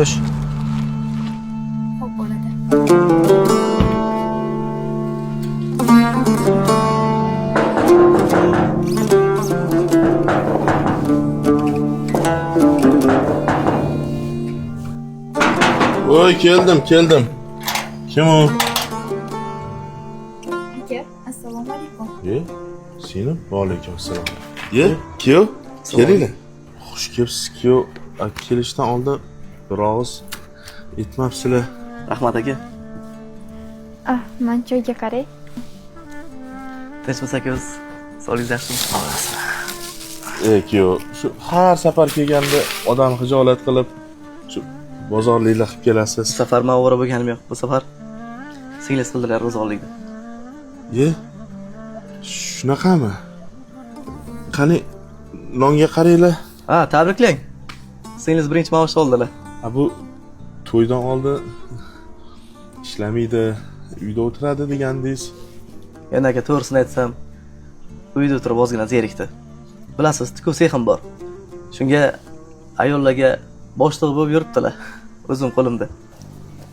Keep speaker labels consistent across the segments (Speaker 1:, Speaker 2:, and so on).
Speaker 1: Tush.
Speaker 2: Xo'p bo'ladi.
Speaker 3: Voy, keldim. Kim u?
Speaker 2: Aka, assalomu alaykum.
Speaker 3: Senim? Va alaykum assalom. Kuyov? Kelinglar. Xush kelibsiz, kuyov. Kelishdan oldin bir og'iz aytmabsizlar.
Speaker 1: Rahmat aka.
Speaker 2: Men choyga qaray.
Speaker 1: Tinchmisiz aka o'z? Sog'ligingiz yaxshimi?
Speaker 3: Kuyov, shu har safar kelganda odam hijolat qilib, shu bozorliklar qilib kelasiz.
Speaker 1: Bu safar men ovora bo'lganim yo'q. Bu safar singlingiz qildilar ro'zg'orlikni.
Speaker 3: Shunaqami? Qani nonga qaranglar.
Speaker 1: Tabriklang. Singlingiz birinchi maosh oldilar.
Speaker 3: Bu to'ydan oldin ishlamaydi, uyda o'tiradi degandingiz.
Speaker 1: Endi aka to'g'risini aytsam, uyda o'tirib ozgina zerikdi. Bilasiz, tikuv sexim bor. Shunga ayollarga boshliq bo'lib yuribdilar. O'zim qo'limda.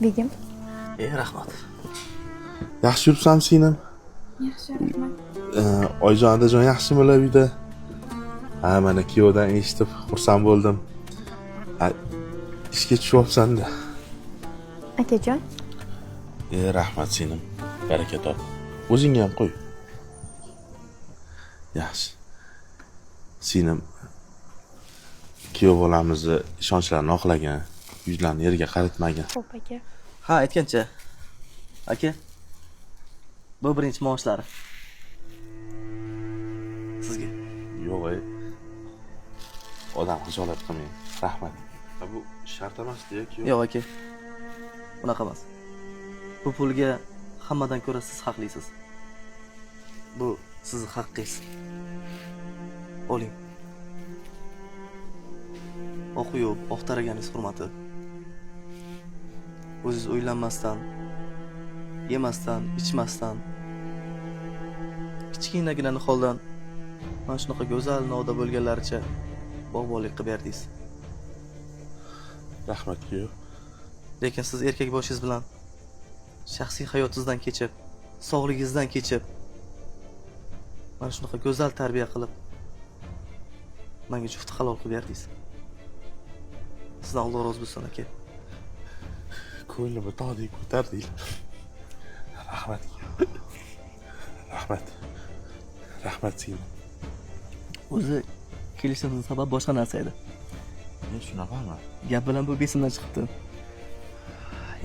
Speaker 2: Begim.
Speaker 1: Rahmat.
Speaker 3: Yaxshi yuribsan singlim?
Speaker 2: Yaxshi, rahmat.
Speaker 3: Oyjon adajon yaxshimilar uyda? Mana kuyovdan eshitib xursand bo'ldim. Ishga tushyapsan-da.
Speaker 2: Akajon.
Speaker 3: Rahmat singlim. Baraka top. O'zingga ham qo'y. Yaxshi. Singlim kuyov bolamizni ishonchlarini oqlagan, yuzlarini yerga qaratmagan.
Speaker 2: Xo'p aka.
Speaker 1: Aytgancha. Aka. Bu birinchi maoshlari. Sizga.
Speaker 3: Yo'q, odam hijolat qilmang. Rahmat. Bu shart emas-da, kuyov.
Speaker 1: Yo'q aka. Bunaqa emas. Bu pulga hammadan ko'ra siz haqlisiz. Bu sizning haqqingiz. Oling. O'qiyib, oqtaraganingiz hurmati. O'zingiz o'ylanmasdan, yemasdan, ichmasdan, kichkinagina niholdan mana shunaqa go'zal noda bo'lganlaricha bog'bonlik qilib berdingiz.
Speaker 3: Rahmat kuyov.
Speaker 1: Lekin siz erkak boshingiz bilan shaxsiy hayotingizdan kechib, sog'ligingizdan kechib mana shunaqa go'zal tarbiya qilib menga juft halol qilib berdingiz. Sizdan Alloh rozi bo'lsin aka.
Speaker 3: Ko'nglimni tog'dek ko'tardinglar. Rahmat. Rahmat singlim.
Speaker 1: O'zi kelishimizning sababi boshqa narsa edi.
Speaker 3: Shunaqami?
Speaker 1: Gap bilan bu besimdan chiqibdi.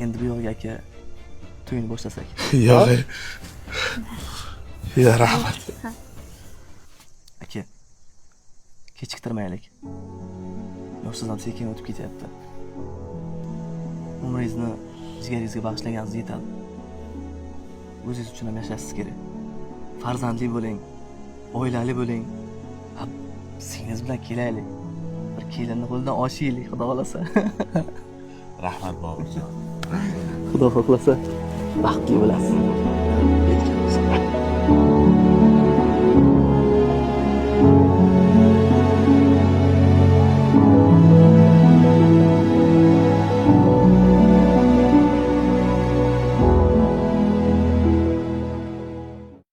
Speaker 1: Endi bu yo'g'iga aka to'yini boshlasak.
Speaker 3: Yo'q. Rahmat.
Speaker 1: Aka, kechiktirmaylik. Yoshsiz ham sekin o'tib ketyapti. Umringizni jigaringizga bag'ishlaganingiz yetadi. O'zingiz uchun ham yashashingiz kerak. Farzandli bo'ling, oilali bo'ling. Singlingiz bilan kelaylik. Bir kelinni qo'lidan oshaylik, xudo xolasa.
Speaker 3: Rahmat boburjon.
Speaker 1: Xudo xohlasa baxtli bo'lasiz.